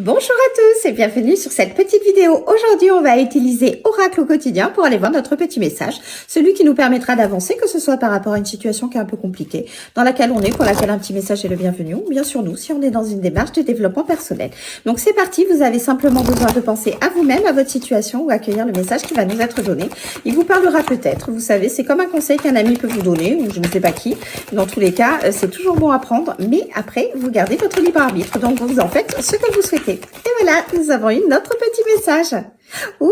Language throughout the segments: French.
Bonjour à tous et bienvenue sur cette petite vidéo. Aujourd'hui, on va utiliser Oracle au quotidien pour aller voir notre petit message, celui qui nous permettra d'avancer, que ce soit par rapport à une situation qui est un peu compliquée, dans laquelle on est, pour laquelle un petit message est le bienvenu, ou bien sûr nous, si on est dans une démarche de développement personnel. Donc c'est parti, vous avez simplement besoin de penser à vous-même, à votre situation, ou accueillir le message qui va nous être donné. Il vous parlera peut-être, vous savez, c'est comme un conseil qu'un ami peut vous donner, ou je ne sais pas qui. Dans tous les cas, c'est toujours bon à prendre, mais après, vous gardez votre libre arbitre. Donc vous en faites ce que vous souhaitez. Et voilà, nous avons eu notre petit message. Ouh,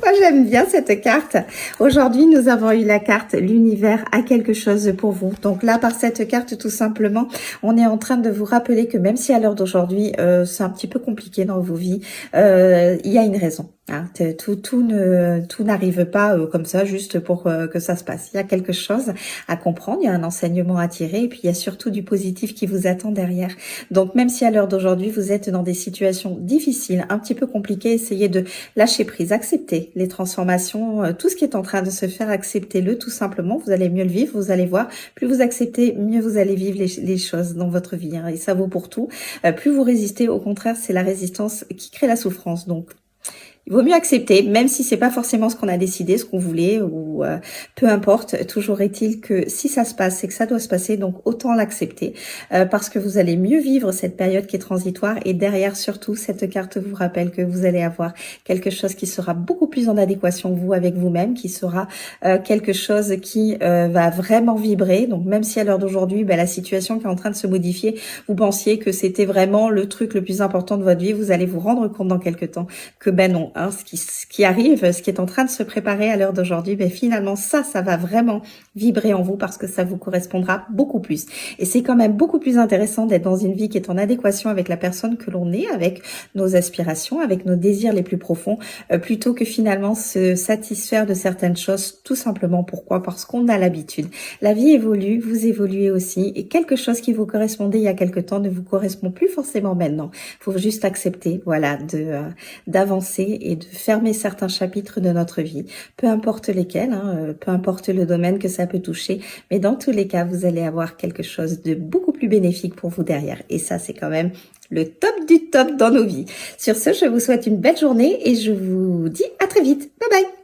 moi j'aime bien cette carte. Aujourd'hui, nous avons eu la carte l'univers a quelque chose pour vous. Donc là, par cette carte, tout simplement, on est en train de vous rappeler que même si à l'heure d'aujourd'hui, c'est un petit peu compliqué dans vos vies, il y a une raison. Hein. Tout n'arrive pas comme ça, juste pour que ça se passe. Il y a quelque chose à comprendre, il y a un enseignement à tirer, et puis il y a surtout du positif qui vous attend derrière. Donc même si à l'heure d'aujourd'hui, vous êtes dans des situations difficiles, un petit peu compliquées, essayez de lâcher prise, acceptez les transformations, tout ce qui est en train de se faire, acceptez-le tout simplement. Vous allez mieux le vivre, vous allez voir, plus vous acceptez, mieux vous allez vivre les choses dans votre vie. Hein, et ça vaut pour tout. Plus vous résistez, au contraire, c'est la résistance qui crée la souffrance. Donc, il vaut mieux accepter, même si c'est pas forcément ce qu'on a décidé, ce qu'on voulait, ou peu importe. Toujours est-il que si ça se passe, c'est que ça doit se passer, donc autant l'accepter, parce que vous allez mieux vivre cette période qui est transitoire. Et derrière, surtout, cette carte vous rappelle que vous allez avoir quelque chose qui sera beaucoup plus en adéquation vous avec vous-même, qui sera quelque chose qui va vraiment vibrer. Donc même si à l'heure d'aujourd'hui, la situation qui est en train de se modifier, vous pensiez que c'était vraiment le truc le plus important de votre vie, vous allez vous rendre compte dans quelques temps que non. Hein, ce qui arrive, ce qui est en train de se préparer à l'heure d'aujourd'hui, finalement ça va vraiment vibrer en vous parce que ça vous correspondra beaucoup plus. Et c'est quand même beaucoup plus intéressant d'être dans une vie qui est en adéquation avec la personne que l'on est, avec nos aspirations, avec nos désirs les plus profonds, plutôt que finalement se satisfaire de certaines choses, tout simplement. Pourquoi? Parce qu'on a l'habitude. La vie évolue, vous évoluez aussi, et quelque chose qui vous correspondait il y a quelque temps ne vous correspond plus forcément maintenant. Il faut juste accepter, voilà, d'avancer et de fermer certains chapitres de notre vie, peu importe lesquels, hein, peu importe le domaine que ça peut toucher, mais dans tous les cas, vous allez avoir quelque chose de beaucoup plus bénéfique pour vous derrière. Et ça, c'est quand même le top du top dans nos vies. Sur ce, je vous souhaite une belle journée et je vous dis à très vite. Bye bye.